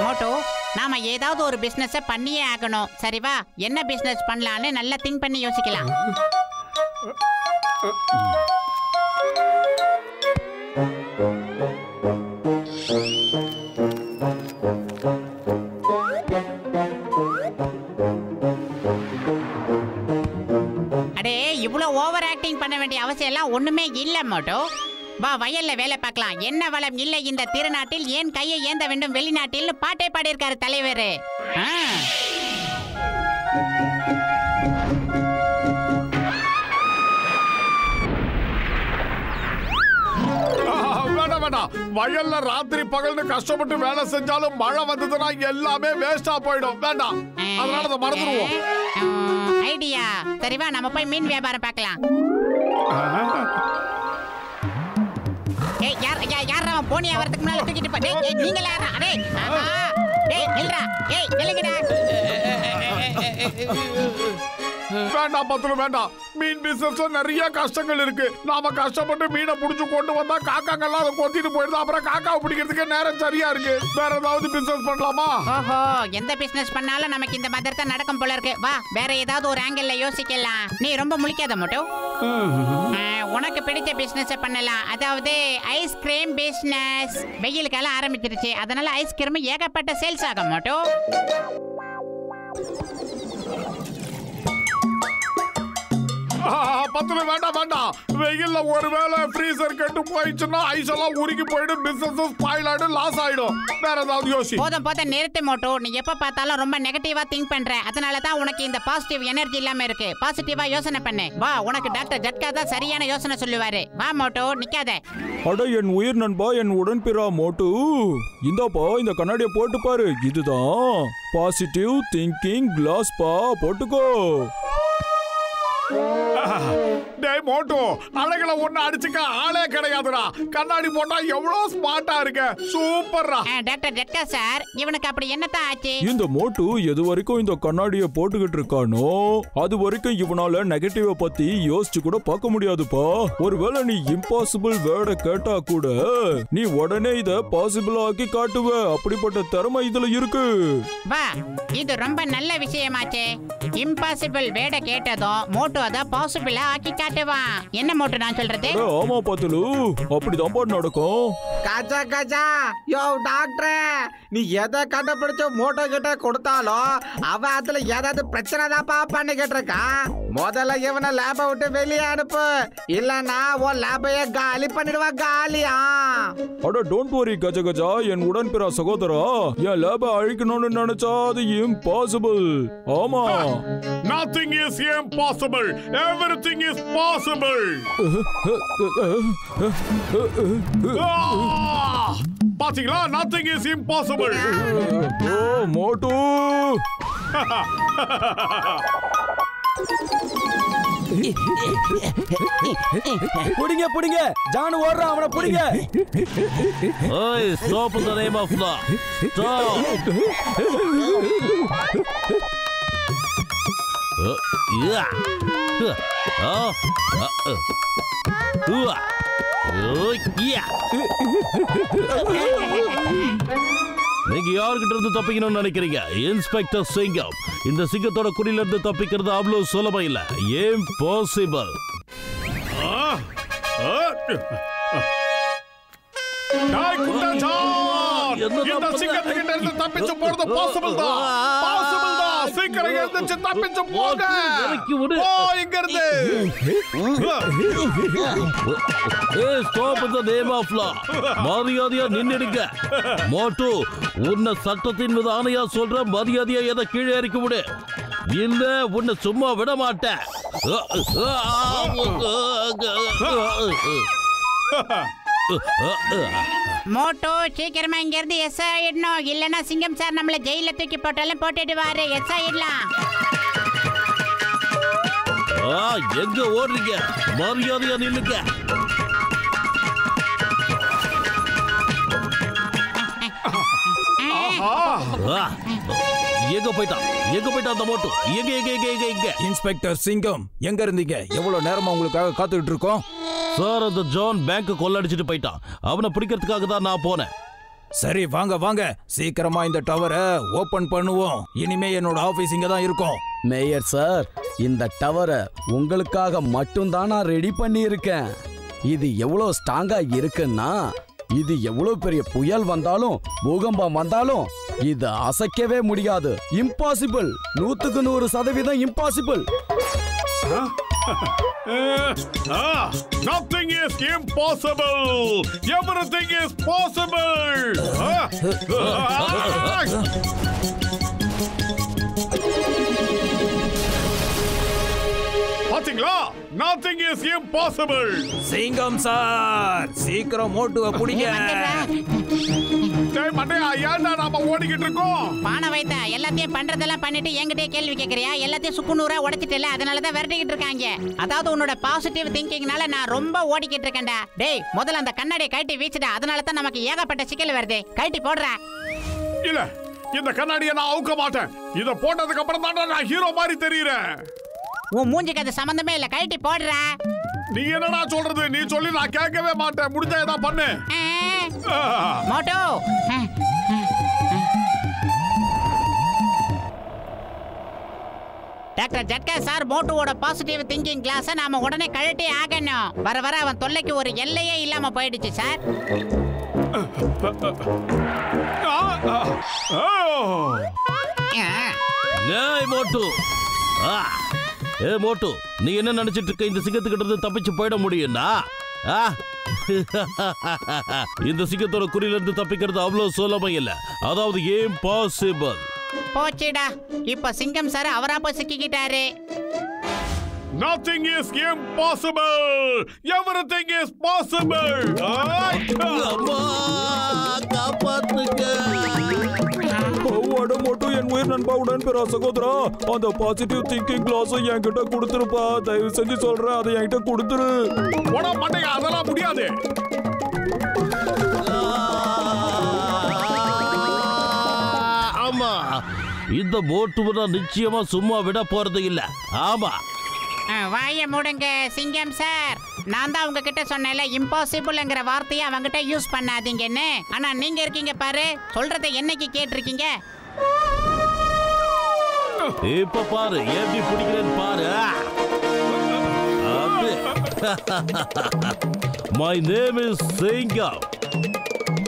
Moto, நாம ஏதாவது ஒரு பிசினஸ் பண்ணியே ஆகணும். சரிவா, என்ன பிசினஸ் பண்ணலான்னு நல்லா திங்க் பண்ணி யோசிக்கலாம். அடே, இவ்வளவு ஓவர் ஆக்டிங் பண்ண வேண்டிய அவசியம் எல்லாம் ஒண்ணுமே இல்ல மோட்டோ. வா, வயல்ல வேலை பார்க்கலாம். என்ன வளம் இல்லை இந்த திருநாட்டில், ஏன் கையை ஏந்த வேண்டும் வெளிநாட்டில் பாட்டே பாடியிருக்காரு தலைவர். வயல்ல ராத்திரி பகல்னு கஷ்டப்பட்டு வேலை செஞ்சாலும் மழை வந்ததுன்னா எல்லாமே வேஸ்டா போயிடும். வேண்டாம், அதனால அதை மறந்துடுவோம். ஐடியா. சரிவா, நம்ம போய் மீன் வியாபாரம் பார்க்கலாம். யார் அவன் போனி ஆவறதுக்கு முன்னால தூக்கிட்டு போ. டேய், நீங்களா? டேய், டேய் நில்றா. ஏய், நில்லுங்கடா. வேண்டாம் பத்துரு, வேண்டாம். மீன் பிசினஸ்ல நிறைய கஷ்டங்கள் இருக்கு. நாம கஷ்டப்பட்டு மீனை புடிச்சு கொண்டு வந்தா காக்காங்கெல்லாம் அதை கொத்திட்டு போயிடுது. அப்புறம் காக்காவை பிடிக்கிறதுக்கு நேரம் சரியா இருக்கு. வேற ஏதாவது பிசினஸ் பண்ணலாமா? ஓஹோ, எந்த பிசினஸ் பண்ணாலும் நமக்கு இந்த மாதிரி தான் நடக்கும் போல இருக்கு. வா, வேற ஏதாவது ஒரு ஆங்கிள் யோசிக்கலாம். நீ ரொம்ப முழிக்காத மட்டும். உனக்கு பிடிச்ச பிசினஸ் பண்ணலாம். அதாவது ஐஸ்கிரீம் பிசினஸ். வெயில் காலம் ஆரம்பிச்சிருச்சு, அதனால ஐஸ்கிரீம் ஏகப்பட்ட சேல்ஸ் ஆக மாட்டோம். பத்துல வேண்டாம் வேண்டாம். வெயில்ல ஒருவேளை ஃப்ரீசர் கெட்டு போயிடுச்சுன்னா ஐஸ் எல்லாம் உருகி போயிடும். பிசினஸ் ஸ்பாயில் ஆயிடும், லாஸ் ஆயிடும். வேற ஏதாவது யோசி. போதும் போதும், நிறுத்து மோட்டோ. நீ எப்ப பார்த்தாலும் ரொம்ப நெகட்டிவா திங்க் பண்ற. அதனால தான் உனக்கு இந்த பாசிட்டிவ் எனர்ஜி இல்லாம இருக்கு. பாசிட்டிவா யோசனை பண்ணு. வா, உனக்கு டாக்டர் ஜட்கா தான் சரியான யோசனை சொல்லுவாரு. வா மோட்டோ, நிக்காத. அட என் உயிர் நண்பா, என் உடன்பிறா மோட்டு, இந்தப்பா இந்த கண்ணாடியை போட்டு பாரு. இதுதான் பாசிட்டிவ் திங்கிங் கிளாஸ் பா, போட்டுக்கோ. டேய் மோட்டோ, அழகுல ஒண்ணு அடிச்சுக்க ஆளே கிடையாதுடா. கண்ணாடி போட்டா எவ்வளவு ஸ்மார்ட்டா இருக்க. சூப்பர்ரா. டாக்டர் ஜட்கா சார், இவனுக்கு அப்படி என்னதான் ஆச்சு? இந்த மோட்டு எது வரைக்கும் இந்த கண்ணாடியை போட்டுக்கிட்டு இருக்கானோ அது வரைக்கும் இவனால நெகட்டிவ பத்தி யோசிச்சு கூட பார்க்க முடியாதுப்பா. ஒருவேளை நீ இம்பாசிபிள் வேர்டை கேட்டா கூட நீ உடனே இத பாசிபிள் ஆக்கி காட்டுவ. அப்படிப்பட்ட திறமை இதுல இருக்கு. வா, இது ரொம்ப நல்ல விஷயமாச்சே. இம்பாசிபிள் வேர்டை கேட்டதும் மோட்டோ அத பாசிபிளா ஆக்கி காட்டுவான். என்ன மோட்டோ நான் சொல்றது? ஆமா பாத்துலு, அப்படிதான் பாட்டு நடக்கும். கஜா கஜா, யோ டாக்டர், நீ எதை கண்டுபிடிச்ச மோட்டோ கிட்ட கொடுத்தாலும் அவ அதுல ஏதாவது பிரச்சனை தான் பண்ணிக்கிட்டு இருக்கான். முதல்ல இவனை லேப விட்டு வெளியே அனுப்பு, இல்லன்னா உன் லேபைய காலி பண்ணிடுவா. காலியா? அட டோன்ட் வரி கஜா கஜா, என் உடன்பிறா சகோதரா. என் லேப அழிக்கணும்னு நினைச்சா அது இம்பாசிபிள். ஆமா, nothing is impossible, everything is possible. பாத்தீங்களா, nothing is impossible. ஓ மோட்டு, புடிங்க புடிங்க, ஜானு ஓடுறான், அவனை புடிங்க. ஓய், stop in the name of law. Stop. Yeah. நீங்க யார்கிட்ட இருந்து தப்பிக்கணும்னு நினைக்கிறீங்க? இன்ஸ்பெக்டர் சிங்கம். இந்த சிங்கத்தோட குடியில இருந்து தப்பிக்கிறது அவ்வளவு சுலபம் இல்ல. இம்பாசிபிள். இந்த சிங்கத்துக்கிட்ட இருந்து தப்பிச்சு போறது பாசிபிள் தான். பாசிபிள் தான். சீக்கிரம் எழுந்திருச்சு தப்பிச்சு போங்க. போ இங்க இருந்து. Stop the name of law. மரியாதையா நின்னுடுங்க. மோட்டு, உன்னை சட்டத்தின் மீது ஆணையா சொல்ற, மரியாதையா எதை கீழே இறக்கி விடு. இல்ல உன்னை சும்மா விட மாட்டேன். மோட்டோ, சீக்கிரமா இங்க இருந்து எஸ் ஆயிடணும். இல்லனா சிங்கம் சார் நம்மள ஜெயில தூக்கி போட்டாலும் போட்டுடுவாரு. எஸ் ஆயிடலாம். எங்க ஓடுறீங்க? மரியாதையா நில்லுங்க. எங்க போயிட்டான் அந்த மோட்டு? எங்க இன்ஸ்பெக்டர் சிங்கம் எங்க இருந்தீங்க? எவ்வளவு நேரமா உங்களுக்காக காத்துக்கிட்டு இருக்கோம். சார், அந்த ஜான் பேங்க் கொள்ளடிச்சிட்டு போயிட்டான். அவனை பிடிக்கிறதுக்காக தான் நான் போனேன். சரி, வாங்க சீக்கிரமா இந்த டவரை ஓபன் பண்ணுவோம். இனிமே என்னோட ஆபீஸ் இங்க தான் இருக்கும். மேயர் சார், இந்த டவரை உங்களுக்காக மட்டும்தான் நான் ரெடி பண்ணி இருக்கேன். இது எவ்வளவு ஸ்ட்ராங்கா இருக்குன்னா, இது எவ்வளவு பெரிய புயல் வந்தாலும் பூகம்பம் வந்தாலும் இது அசைக்கவே முடியாது. Impossible. 100% impossible. Nothing is impossible. Everything is possible. பாத்தீங்களா? Nothing is impossible. சிங்கம் சார், சீக்கிரம் மோட்டுவை பிடிங்க. டேய் மண்டையா, ஏன்டா நாம ஓடிக்கிட்டு இருக்கோம்? பானை வைத்தா எல்லாத்தையும் பண்றதெல்லாம் பண்ணிட்டு என்கிட்டயே கேள்வி கேட்கறியா? எல்லாத்தையும் சுக்குநூறா உடைச்சிட்டல, அதனாலதான் விரட்டிக்கிட்டு இருக்காங்க. அதாவது உன்னோட பாசிட்டிவ் திங்கிங்னால நான் ரொம்ப ஓடிக்கிட்டு இருக்கேன்டா. டேய், முதல்ல அந்த கண்ணாடியை கழட்டி வீச்சுடா. அதனால தான் நமக்கு ஏகப்பட்ட சிக்கல் வருது. கழட்டி போடுற. இல்ல, இந்த கண்ணாடியை நான் அவுக்க மாட்டேன். இத போட்டதுக்கு அப்புறம் தான் நான் ஹீரோ மாதிரி தெரியுறேன். உன் மூஞ்சிக்கு அது சம்பந்தமே இல்ல. கழட்டி போடுற. நீ என்னடா சொல்றது? நீ சொல்லி நான் கேட்கவே மாட்டேன். முடிஞ்சா ஏதா பண்ணு. மோட்டோ, டாக்டர் ஜட்கா சார், மோட்டோவோட பாசிட்டிவ் திங்கிங் கிளாஸை நாம உடனே கழட்டி ஆகணும். வர வர அவன் தொல்லைக்கு ஒரு எல்லையே இல்லாம போயிடுச்சு சார். மோட்டு, மோட்டு, நீ என்ன நினைச்சிட்டு இருக்க? இந்த சிங்கத்துக்கிட்ட இருந்து தப்பிச்சு போயிட முடியும்னா? இந்த சிங்கத்தோட குறியில இருந்து தப்பிக்கிறது அவ்வளவு சுலபம் இல்ல. அதாவது இம்பாசிபிள். போச்சுடா, இப்ப சிங்கம் சார் அவரா போய் சிக்கிக்கிட்டாரு. Nothing is impossible. Everything is possible. அம்மா, காப்பாத்துங்க. மோட்டு, என் உயிர் நண்பா, உடன் பிற சகோதரா, அந்த பாசிட்டிவ் திங்கிங் கிளாஸை என்கிட்ட கொடுத்துருப்பா. தயவு செஞ்சு சொல்றேன், அதை என்கிட்ட கொடுத்துரு. போடா மண்டையா, அதெல்லாம் முடியாது. ஆமா, இந்த மோட்டுவை நிச்சயமா சும்மா விட போறது இல்ல. ஆமா, வாய மூடுங்க சிங்கம் சார். நான் தான் உங்ககிட்ட சொன்னேன்ல, இம்பாசிபிள்ங்கிற வார்த்தையை அவங்கிட்ட யூஸ் பண்ணாதீங்கன்னு. ஆனா நீங்க இருக்கீங்க பாரு, சொல்றதை என்னைக்கு கேட்டிருக்கீங்க? இப்ப பாரு, எப்படி பிடிக்கிறேன்னு பாரு. My name is சிங்கம்.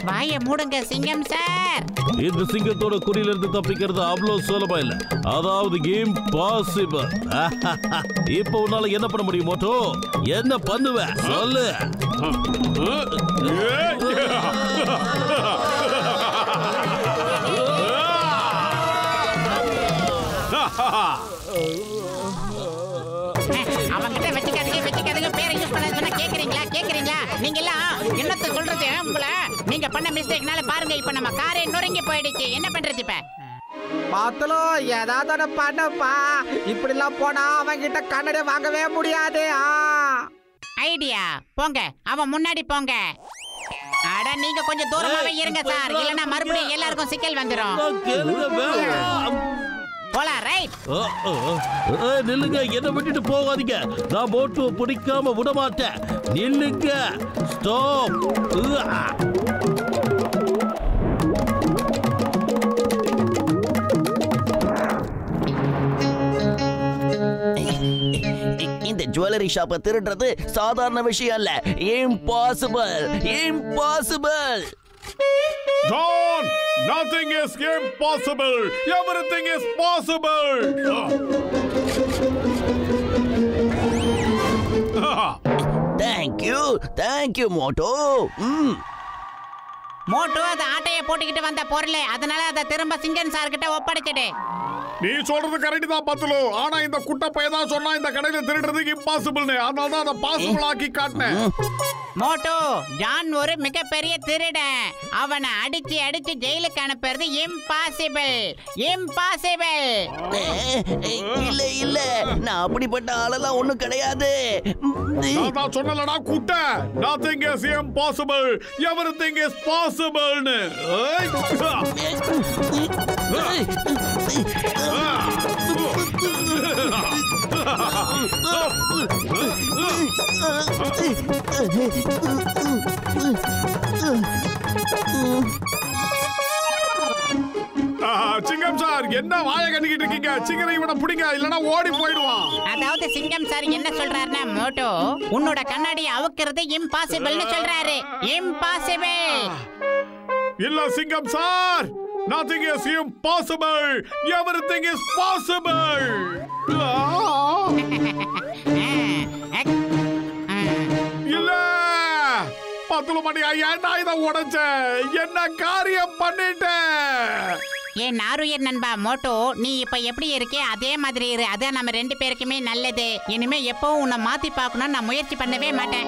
வாய மூடுங்க சிங்கம் சார். இந்த சிங்கத்தோட குறியில இருந்து தப்பிக்கிறது அவ்வளவு சுலபம் இல்ல. அதாவது இம்பாசிபிள். இப்ப உன்னால என்ன பண்ண முடியும் மோட்டோ? என்ன பண்ணுவ சொல்லு. அவங்கிட்ட வச்சுக்காதீங்க பேரை யூஸ் பண்ண கேக்குறீங்களா? நீங்க எல்லாம் என்னத்த சொல்றது? உங்களை நீங்க பண்ண மிஸ்டேக்னால பாருங்க, இப்ப நம்ம காரே நொறுங்கி போயிடுச்சு. என்ன பண்றது இப்ப? பாத்தலோ ஏதாவது பண்ணப்பா. இப்படி எல்லாம் போனா அவன்கிட்ட கண்ணடை வாங்கவே முடியாது. ஐடியா, போங்க, அவன் முன்னாடி போங்க. அட, நீங்க கொஞ்சம் தூரமாவே இருங்க சார், இல்லனா மறுபடியும் எல்லாருக்கும் சிக்கல் வந்துரும். போலாம், ரைட். நில்லுங்க, என்ன விட்டுட்டு போகாதீங்க. நான் போட்டு பிடிக்காம விட மாட்டேன். நில்லுங்க, ஸ்டாப். இந்த ஜுவல்லரி ஷாப்பை திருடுறது சாதாரண விஷயம் இல்ல. Impossible. John, nothing is impossible. Everything is possible. Thank you, Motu. Motu அந்த ஆட்டைய போட்டுக்கிட்டு வந்த பொருள், அதனால அதை திரும்ப சிங்கன் சார் கிட்ட ஒப்படைச்சிடு. நீ சொல்றது கரெக்ட் தான் பத்துலு. ஆனா இந்த குட்ட பையன் தான் சொன்னா இந்த கடையில திருடுறதுக்கு இம்பாசிபிள்னு. அதனால தான் அதை பாசிபிள் ஆக்கி காட்டினேன். மோட்டு, ஜான் ஒரு மிகப்பெரிய திருடன். அவனை அடிச்சு அடிச்சு ஜெயிலுக்கு அனுப்புறது இம்பாசிபிள். இம்பாசிபிள். இல்ல இல்ல, நான் அப்படிப்பட்ட ஆளெல்லாம் ஒண்ணும் கிடையாது. நான் சொன்னலடா குட்ட, nothing is impossible, everything is possible. சிங்கம் சார், என்ன வாயை கட்டிக்கிட்டு இருக்கீங்க? சீக்கிரம் இவனை பிடிங்க, இல்லனா ஓடி போயிடுவான். அதாவது சிங்கம் சார் என்ன சொல்றாருன்னா, மோட்டோ உன்னோட கண்ணாடியை அவுக்கிறது இம்பாசிபிள்னு சொல்றாரு. இம்பாசிபிள். இல்ல சிங்கம் sir, nothing is impossible, everything is possible. இல்ல பத்துல மணி ஏன்டா இதை உடைச்ச? என்ன காரியம் பண்ணிட்டேன்? ஏன் நாருயர் நண்பா மோட்டோ, நீ இப்ப எப்படி இருக்கே அதே மாதிரி இரு. அதான் நம்ம ரெண்டு பேருக்குமே நல்லது. இனிமே எப்பவும் உன்னை மாத்தி பார்க்கணும்னு நான் முயற்சி பண்ணவே மாட்டேன்.